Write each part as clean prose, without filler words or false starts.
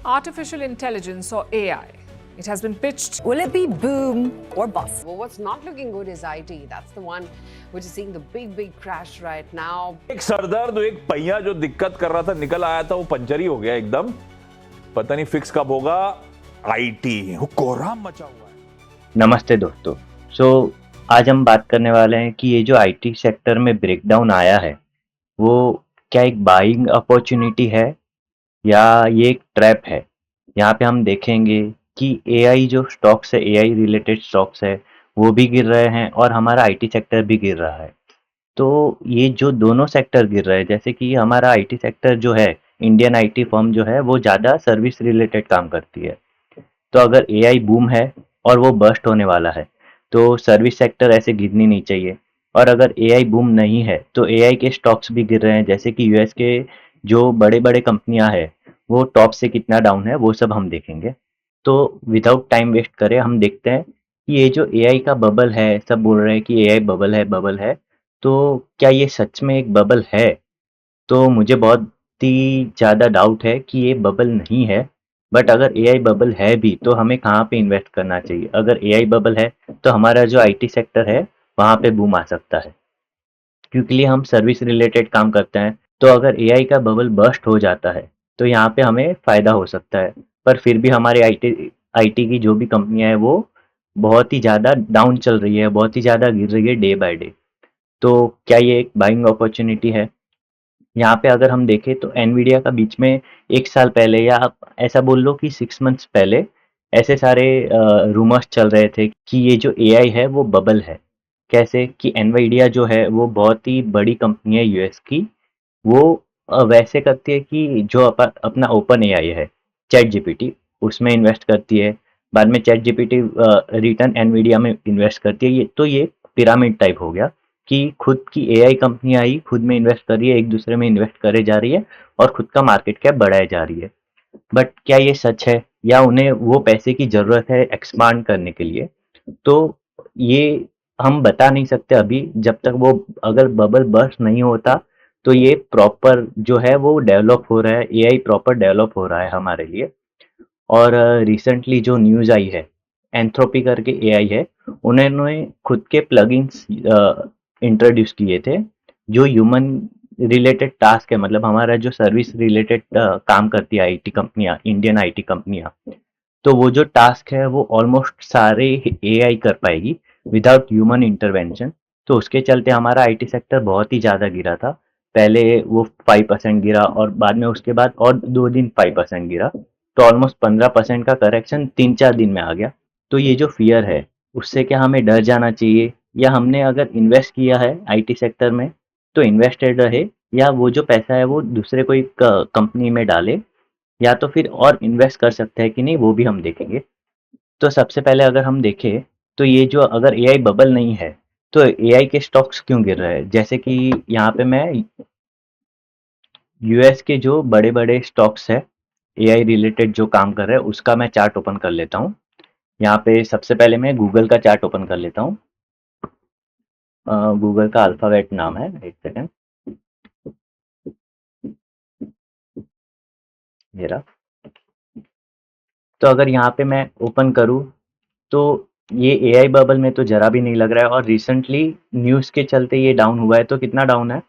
artificial intelligence or AI. It has been pitched. Will it be boom or bust? Well, what's not looking good is IT. That's the one which is seeing the big crash right now. एक सरदर्द, एक पहिया जो दिक्कत कर रहा था निकल आया था, वो पंचर ही हो गया एकदम। पता नहीं फिक्स कब होगा। आईटी कोहराम मचा हुआ है। नमस्ते दोस्तों। आज हम बात करने वाले हैं कि ये जो आईटी सेक्टर में ब्रेकडाउन आया है वो क्या एक बाइंग अपॉर्चुनिटी है या ये एक ट्रैप है। यहाँ पे हम देखेंगे कि एआई जो स्टॉक्स है, एआई रिलेटेड स्टॉक्स है, वो भी गिर रहे हैं और हमारा आईटी सेक्टर भी गिर रहा है। तो ये जो दोनों सेक्टर गिर रहे हैं, जैसे कि हमारा आईटी सेक्टर जो है, इंडियन आईटी फर्म जो है वो ज़्यादा सर्विस रिलेटेड काम करती है। तो अगर एआई बूम है और वो बस्ट होने वाला है तो सर्विस सेक्टर ऐसे गिरनी नहीं चाहिए। और अगर एआई बूम नहीं है तो एआई के स्टॉक्स भी गिर रहे हैं, जैसे कि यूएस के जो बड़े बड़े कंपनियां हैं वो टॉप से कितना डाउन है वो सब हम देखेंगे। तो विदाउट टाइम वेस्ट करें हम देखते हैं कि ये जो एआई का बबल है, सब बोल रहे हैं कि एआई बबल है, तो क्या ये सच में एक बबल है? तो मुझे बहुत ही ज़्यादा डाउट है कि ये बबल नहीं है। बट अगर एआई बबल है भी तो हमें कहाँ पे इन्वेस्ट करना चाहिए? अगर एआई बबल है तो हमारा जो आईटी सेक्टर है वहाँ पे बूम आ सकता है, क्योंकि हम सर्विस रिलेटेड काम करते हैं। तो अगर एआई का बबल बस्ट हो जाता है तो यहाँ पे हमें फ़ायदा हो सकता है। पर फिर भी हमारे आईटी आईटी की जो भी कंपनियां हैं वो बहुत ही ज़्यादा डाउन चल रही है, बहुत ही ज़्यादा गिर रही है डे बाय डे। तो क्या ये एक बाइंग अपॉर्चुनिटी है? यहाँ पे अगर हम देखें तो एनवीडिया का बीच में 1 साल पहले, या आप ऐसा बोल लो कि 6 मंथ्स पहले, ऐसे सारे रूमर्स चल रहे थे कि ये जो एआई है वो बबल है। कैसे कि एनवीडिया जो है वो बहुत ही बड़ी कंपनी है यूएस की। वो वैसे करती है कि जो अपना ओपन एआई है, चैट जीपीटी, उसमें इन्वेस्ट करती है। बाद में चैट जीपीटी रिटर्न एनवीडिया में इन्वेस्ट करती है। ये पिरामिड टाइप हो गया कि खुद की एआई कंपनी आई, खुद में इन्वेस्ट कर रही है, एक दूसरे में इन्वेस्ट करे जा रही है और खुद का मार्केट कैप बढ़ाए जा रही है। बट क्या ये सच है या उन्हें वो पैसे की ज़रूरत है एक्सपांड करने के लिए? तो ये हम बता नहीं सकते अभी, जब तक वो अगर बबल बर्स्ट नहीं होता तो ये प्रॉपर जो है वो डेवलप हो रहा है, एआई प्रॉपर डेवलप हो रहा है हमारे लिए। और रिसेंटली जो न्यूज़ आई है, एंथ्रोपी करके एआई है, उन्होंने खुद के प्लगइन्स इंट्रोड्यूस किए थे जो ह्यूमन रिलेटेड टास्क है, मतलब हमारा जो सर्विस रिलेटेड काम करती है आईटी कंपनियां, इंडियन आईटी कंपनियां, तो वो जो टास्क है वो ऑलमोस्ट सारे एआई कर पाएगी विदाउट ह्यूमन इंटरवेंशन। तो उसके चलते हमारा आईटी सेक्टर बहुत ही ज़्यादा गिरा था। पहले वो 5% गिरा और बाद में उसके बाद और 2 दिन 5% गिरा। तो ऑलमोस्ट 15% का करेक्शन 3-4 दिन में आ गया। तो ये जो फियर है उससे क्या हमें डर जाना चाहिए, या हमने अगर इन्वेस्ट किया है आईटी सेक्टर में तो इन्वेस्टेड रहे, या वो जो पैसा है वो दूसरे कोई कंपनी में डाले, या तो फिर और इन्वेस्ट कर सकते हैं कि नहीं वो भी हम देखेंगे। तो सबसे पहले अगर हम देखें तो ये जो अगर एआई बबल नहीं है तो एआई के स्टॉक्स क्यों गिर रहे हैं? जैसे कि यहाँ पे मैं यूएस के जो बड़े बड़े स्टॉक्स है एआई रिलेटेड जो काम कर रहे हैं उसका मैं चार्ट ओपन कर लेता हूँ। यहाँ पे सबसे पहले मैं गूगल का चार्ट ओपन कर लेता हूँ। गूगल का अल्फाबेट नाम है, एक सेकेंड, ये रहा। तो अगर यहाँ पे मैं ओपन करूँ तो ये एआई बबल में तो जरा भी नहीं लग रहा है, और रिसेंटली न्यूज़ के चलते ये डाउन हुआ है। तो कितना डाउन है?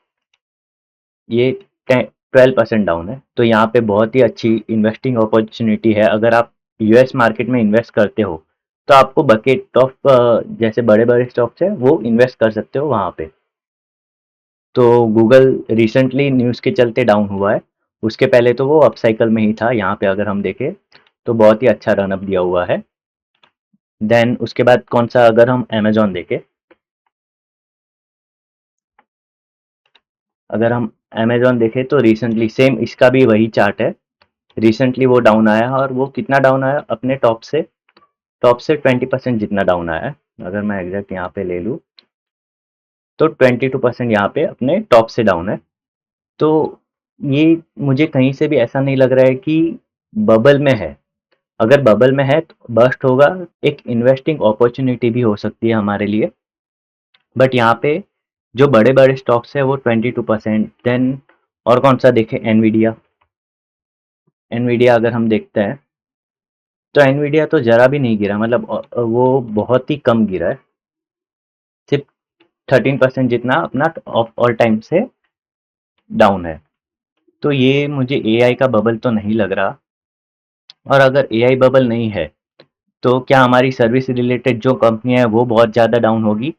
ये 12% डाउन है। तो यहाँ पे बहुत ही अच्छी इन्वेस्टिंग अपॉर्चुनिटी है। अगर आप यूएस मार्केट में इन्वेस्ट करते हो तो आपको बकेट ऑफ जैसे बड़े बड़े स्टॉक्स है वो इन्वेस्ट कर सकते हो वहाँ पे। तो गूगल रिसेंटली न्यूज़ के चलते डाउन हुआ है, उसके पहले तो वो अपसाइकल में ही था। यहाँ पे अगर हम देखें तो बहुत ही अच्छा रनअप दिया हुआ है। देन उसके बाद कौन सा, अगर हम अमेजोन देखें, अगर हम अमेजोन देखें तो रिसेंटली सेम इसका भी वही चार्ट है। रिसेंटली वो डाउन आया, और वो कितना डाउन आया? अपने टॉप से 20% जितना डाउन आया है। अगर मैं एग्जैक्ट यहाँ पे ले लूँ तो 22% यहाँ पे अपने टॉप से डाउन है। तो ये मुझे कहीं से भी ऐसा नहीं लग रहा है कि बबल में है। अगर बबल में है तो बस्ट होगा, एक इन्वेस्टिंग अपॉर्चुनिटी भी हो सकती है हमारे लिए। बट यहाँ पे जो बड़े बड़े स्टॉक्स है वो 22%। देन और कौन सा देखें? एनवीडिया। एनवीडिया अगर हम देखते हैं तो एनवीडिया तो जरा भी नहीं गिरा, मतलब वो बहुत ही कम गिरा है, सिर्फ 13% जितना अपना ऑल टाइम से डाउन है। तो ये मुझे एआई का बबल तो नहीं लग रहा। और अगर एआई बबल नहीं है तो क्या हमारी सर्विस रिलेटेड जो कंपनियां हैं वो बहुत ज़्यादा डाउन होगी?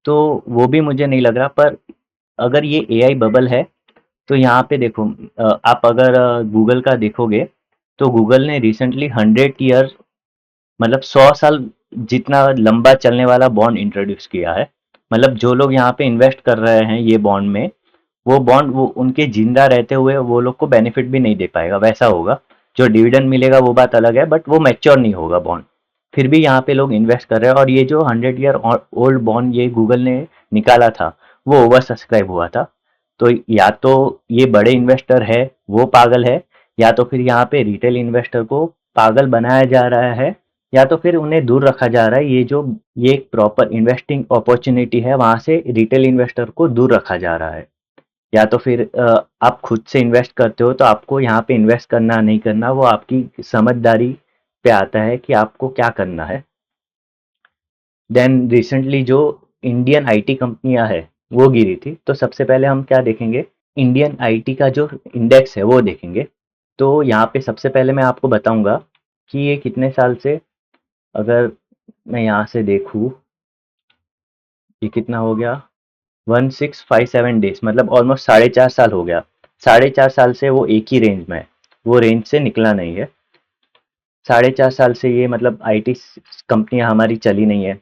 तो वो भी मुझे नहीं लग रहा। पर अगर ये एआई बबल है तो यहाँ पे देखो, आप अगर गूगल का देखोगे तो गूगल ने रिसेंटली 100 ईयर, मतलब 100 साल जितना लंबा चलने वाला बॉन्ड इंट्रोड्यूस किया है। मतलब जो लोग यहाँ पे इन्वेस्ट कर रहे हैं ये बॉन्ड में, वो बॉन्ड वो उनके जिंदा रहते हुए वो लोग को बेनिफिट भी नहीं दे पाएगा, वैसा होगा। जो डिविडेंड मिलेगा वो बात अलग है, बट वो मैच्योर नहीं होगा बॉन्ड। फिर भी यहाँ पे लोग इन्वेस्ट कर रहे हैं। और ये जो 100 ईयर ओल्ड बॉन्ड ये गूगल ने निकाला था वो ओवर सब्सक्राइब हुआ था। तो या तो ये बड़े इन्वेस्टर है वो पागल है, या तो फिर यहाँ पे रिटेल इन्वेस्टर को पागल बनाया जा रहा है, या तो फिर उन्हें दूर रखा जा रहा है। ये एक प्रॉपर इन्वेस्टिंग अपॉर्चुनिटी है, वहां से रिटेल इन्वेस्टर को दूर रखा जा रहा है। या तो फिर आप खुद से इन्वेस्ट करते हो तो आपको यहाँ पे इन्वेस्ट करना नहीं करना वो आपकी समझदारी पे आता है कि आपको क्या करना है। देन रिसेंटली जो इंडियन आईटी कंपनियां है वो गिरी थी। तो सबसे पहले हम क्या देखेंगे, इंडियन आईटी का जो इंडेक्स है वो देखेंगे। तो यहाँ पे सबसे पहले मैं आपको बताऊंगा कि ये कितने साल से, अगर मैं यहाँ से देखूँ, ये कितना हो गया, 1657 डेज, मतलब ऑलमोस्ट 4.5 साल हो गया। 4.5 साल से वो एक ही रेंज में है, वो रेंज से निकला नहीं है। 4.5 साल से ये मतलब आईटी कंपनियां हमारी चली नहीं है।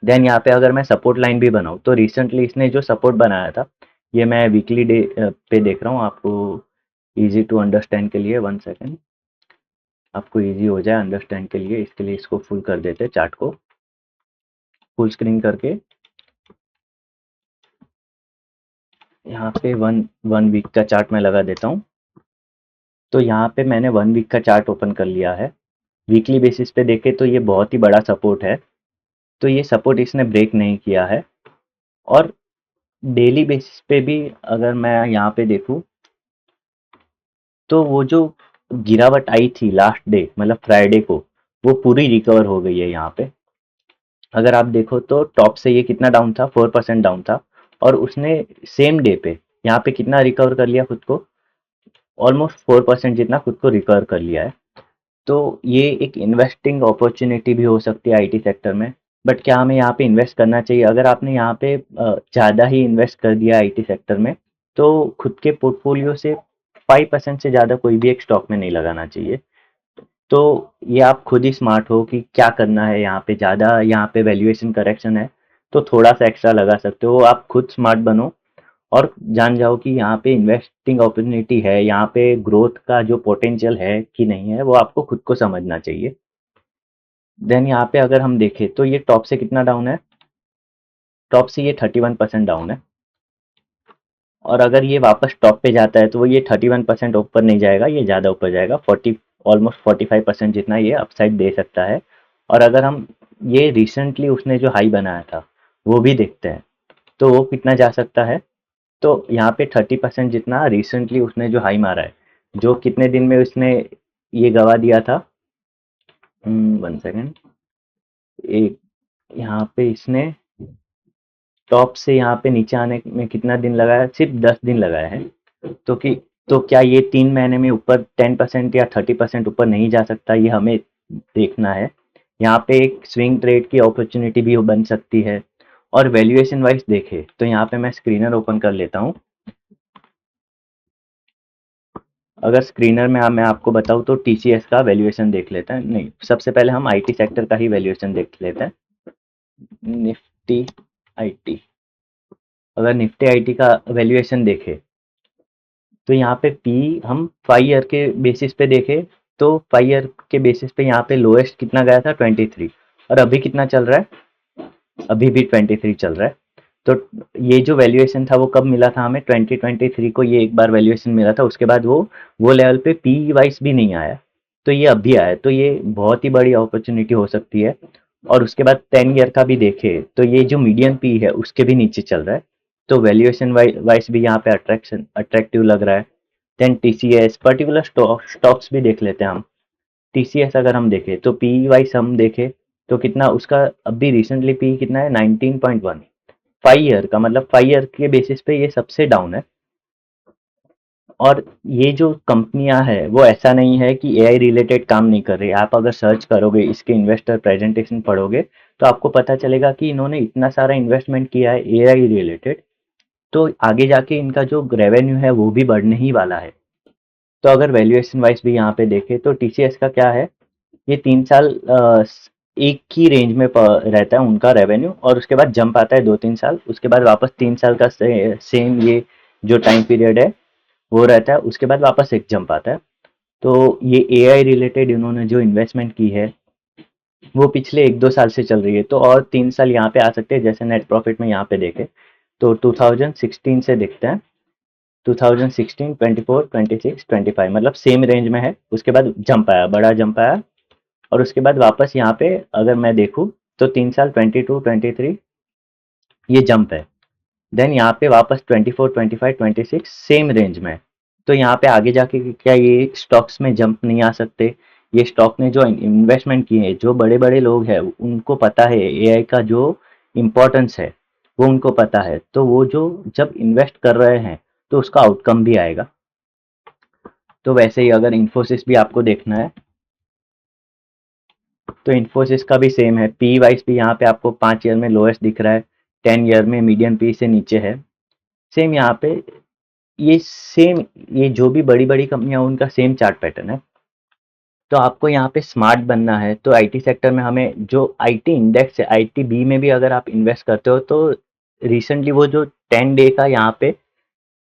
देन यहाँ पे अगर मैं सपोर्ट लाइन भी बनाऊँ तो रिसेंटली इसने जो सपोर्ट बनाया था, ये मैं वीकली डे पे देख रहा हूँ आपको इजी टू अंडरस्टैंड के लिए। 1 सेकेंड, आपको इजी हो जाए अंडरस्टैंड के लिए, इसके लिए इसको फुल कर देते, चार्ट को फुल स्क्रीन करके यहाँ पे वन वीक का चार्ट मैं लगा देता हूँ। तो यहाँ पे मैंने 1 वीक का चार्ट ओपन कर लिया है। वीकली बेसिस पे देखे तो ये बहुत ही बड़ा सपोर्ट है। तो ये सपोर्ट इसने ब्रेक नहीं किया है। और डेली बेसिस पे भी अगर मैं यहाँ पे देखूँ तो वो जो गिरावट आई थी लास्ट डे, मतलब फ्राइडे को, वो पूरी रिकवर हो गई है यहाँ पे। अगर आप देखो तो टॉप से ये कितना डाउन था, 4% डाउन था। और उसने सेम डे पे यहाँ पे कितना रिकवर कर लिया खुद को, ऑलमोस्ट 4% जितना खुद को रिकवर कर लिया है। तो ये एक इन्वेस्टिंग अपॉर्चुनिटी भी हो सकती है आईटी सेक्टर में। बट क्या हमें यहाँ पे इन्वेस्ट करना चाहिए? अगर आपने यहाँ पे ज़्यादा ही इन्वेस्ट कर दिया आईटी सेक्टर में तो खुद के पोर्टफोलियो से 5% से ज़्यादा कोई भी एक स्टॉक में नहीं लगाना चाहिए। तो ये आप खुद ही स्मार्ट हो कि क्या करना है। यहाँ पे ज़्यादा, यहाँ पे वैल्यूएशन करेक्शन है तो थोड़ा सा एक्स्ट्रा लगा सकते हो। आप खुद स्मार्ट बनो और जान जाओ कि यहाँ पे इन्वेस्टिंग अपॉर्चुनिटी है, यहाँ पे ग्रोथ का जो पोटेंशियल है कि नहीं है, वो आपको खुद को समझना चाहिए। देन यहाँ पे अगर हम देखें तो ये टॉप से कितना डाउन है, टॉप से ये 31% डाउन है। और अगर ये वापस टॉप पे जाता है तो वो ये 31% ऊपर नहीं जाएगा, ये ज़्यादा ऊपर जाएगा, 45% जितना ये अपसाइड दे सकता है। और अगर हम ये रिसेंटली उसने जो हाई बनाया था वो भी देखते हैं तो वो कितना जा सकता है। तो यहाँ पे 30% जितना रिसेंटली उसने जो हाई मारा है, जो कितने दिन में उसने ये गवा दिया था, 1 सेकेंड, एक यहाँ पे इसने टॉप से यहाँ पे नीचे आने में कितना दिन लगाया, सिर्फ 10 दिन लगाया है। तो क्या ये 3 महीने में ऊपर 10% या 30% ऊपर नहीं जा सकता, ये हमें देखना है। यहाँ पे एक स्विंग ट्रेड की अपॉर्चुनिटी भी बन सकती है। और वैल्यूएशन वाइज देखे तो यहाँ पे मैं स्क्रीनर ओपन कर लेता हूँ। अगर स्क्रीनर में मैं आपको बताऊँ तो टीसीएस का वैल्यूएशन देख लेते हैं। नहीं, सबसे पहले हम आईटी सेक्टर का ही वैल्यूएशन देख लेते हैं। निफ्टी आईटी, अगर निफ्टी आईटी का वैल्यूएशन देखे तो यहाँ पे पी हम 5 ईयर के बेसिस पे देखे तो 5 ईयर के बेसिस पे यहाँ पे लोएस्ट कितना गया था, 23। और अभी कितना चल रहा है, अभी भी 23 चल रहा है। तो ये जो वैल्यूएशन था वो कब मिला था हमें, 2023 को ये एक बार वैल्यूएशन मिला था। उसके बाद वो लेवल पे पी वाइज भी नहीं आया, तो ये अभी आया। तो ये बहुत ही बड़ी अपॉर्चुनिटी हो सकती है। और उसके बाद 10 ईयर का भी देखे तो ये जो मीडियम पी है उसके भी नीचे चल रहा है। तो वैल्यूएशन वाइज भी यहाँ पे अट्रैक्टिव लग रहा है। देन TCS, पर्टिकुलर स्टॉक्स भी देख लेते हैं हम। TCS अगर हम देखें तो पी वाइज हम देखें तो कितना उसका अभी रिसेंटली पी कितना है 19.1। 5 ईयर का मतलब 5 ईयर के बेसिस पे ये सबसे डाउन है। और ये जो कंपनियां है वो ऐसा नहीं है कि एआई रिलेटेड काम नहीं कर रही। आप अगर सर्च करोगे, इसके इन्वेस्टर प्रेजेंटेशन पढ़ोगे तो आपको पता चलेगा कि इन्होंने इतना सारा इन्वेस्टमेंट किया है एआई रिलेटेड, तो आगे जाके इनका जो रेवेन्यू है वो भी बढ़ने ही वाला है। तो अगर वैल्यूएशन वाइज भी यहाँ पे देखें तो टीसीएस का क्या है, ये 3 साल एक ही रेंज में रहता है उनका रेवेन्यू, और उसके बाद जंप आता है 2-3 साल, उसके बाद वापस 3 साल का सेम ये जो टाइम पीरियड है वो रहता है, उसके बाद वापस एक जंप आता है। तो ये एआई रिलेटेड इन्होंने जो इन्वेस्टमेंट की है वो पिछले 1-2 साल से चल रही है, तो और 3 साल यहाँ पे आ सकते हैं। जैसे नेट प्रॉफिट में यहाँ पे देखें तो 2016 से देखते हैं, 2016, 24, 26, 25 मतलब सेम रेंज में है। उसके बाद जंप आया, बड़ा जंप आया, और उसके बाद वापस यहाँ पे अगर मैं देखूँ तो 3 साल 22, 23 ये जंप है। देन यहाँ पे वापस 24, 25, 26 सेम रेंज में है। तो यहाँ पे आगे जाके क्या ये स्टॉक्स में जंप नहीं आ सकते? ये स्टॉक ने जो इन्वेस्टमेंट किए हैं, जो बड़े बड़े लोग हैं उनको पता है एआई का जो इम्पोर्टेंस है, वो उनको पता है। तो वो जो जब इन्वेस्ट कर रहे हैं तो उसका आउटकम भी आएगा। तो वैसे ही अगर इन्फोसिस भी आपको देखना है तो इन्फोसिस का भी सेम है। पी वाइज भी यहाँ पे आपको 5 ईयर में लोएस्ट दिख रहा है, 10 ईयर में मीडियम पी से नीचे है। सेम यहाँ पे ये सेम, ये जो भी बड़ी बड़ी कंपनियां उनका सेम चार्ट पैटर्न है। तो आपको यहाँ पे स्मार्ट बनना है तो आईटी सेक्टर में हमें जो आईटी इंडेक्स है, आईटी बी में भी अगर आप इन्वेस्ट करते हो तो रिसेंटली वो जो 10 डे का यहाँ पे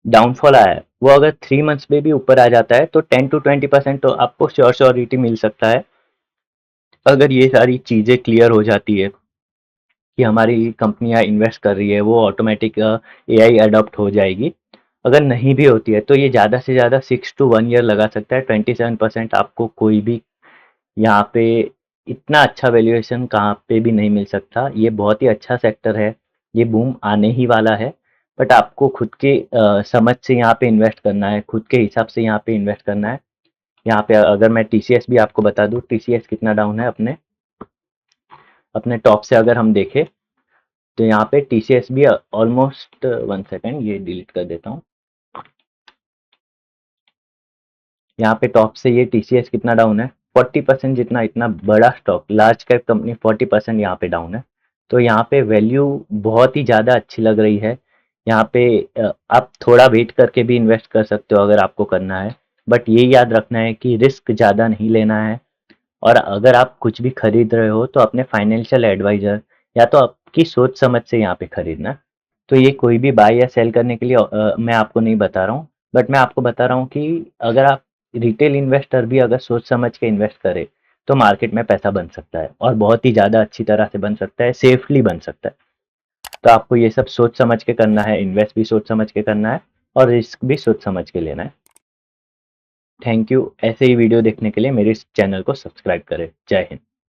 डाउनफॉल आया है, वो अगर 3 मंथ्स में भी ऊपर आ जाता है तो 10 to 20% तो आपको श्योरिटी मिल सकता है। अगर ये सारी चीज़ें क्लियर हो जाती है कि हमारी कंपनियां इन्वेस्ट कर रही है, वो ऑटोमेटिक एआई अडॉप्ट हो जाएगी। अगर नहीं भी होती है तो ये ज़्यादा से ज़्यादा 6 to 1 ईयर लगा सकता है। 27% आपको कोई भी यहाँ पे इतना अच्छा वैल्यूएशन कहाँ पे भी नहीं मिल सकता। ये बहुत ही अच्छा सेक्टर है, ये बूम आने ही वाला है। बट आपको खुद के समझ से यहाँ पे इन्वेस्ट करना है, खुद के हिसाब से यहाँ पे इन्वेस्ट करना है। यहाँ पे अगर मैं टीसीएस भी आपको बता दूँ, टीसीएस कितना डाउन है अपने अपने टॉप से अगर हम देखें तो यहाँ पे टीसीएस भी ऑलमोस्ट 1 सेकेंड ये डिलीट कर देता हूँ। यहाँ पे टॉप से ये टीसीएस कितना डाउन है, 40% जितना। इतना बड़ा स्टॉक, लार्ज कैप कंपनी 40% यहाँ पे डाउन है। तो यहाँ पे वैल्यू बहुत ही ज़्यादा अच्छी लग रही है। यहाँ पे आप थोड़ा वेट करके भी इन्वेस्ट कर सकते हो अगर आपको करना है, बट ये याद रखना है कि रिस्क ज़्यादा नहीं लेना है। और अगर आप कुछ भी खरीद रहे हो तो अपने फाइनेंशियल एडवाइजर या तो आपकी सोच समझ से यहाँ पे खरीदना। तो ये कोई भी बाय या सेल करने के लिए मैं आपको नहीं बता रहा हूँ, बट मैं आपको बता रहा हूँ कि अगर आप रिटेल इन्वेस्टर भी अगर सोच समझ के इन्वेस्ट करे तो मार्केट में पैसा बन सकता है, और बहुत ही ज़्यादा अच्छी तरह से बन सकता है, सेफली बन सकता है। तो आपको ये सब सोच समझ के करना है, इन्वेस्ट भी सोच समझ के करना है और रिस्क भी सोच समझ के लेना है। Thank you. ऐसे ही वीडियो देखने के लिए मेरे इस चैनल को सब्सक्राइब करें। जय हिंद।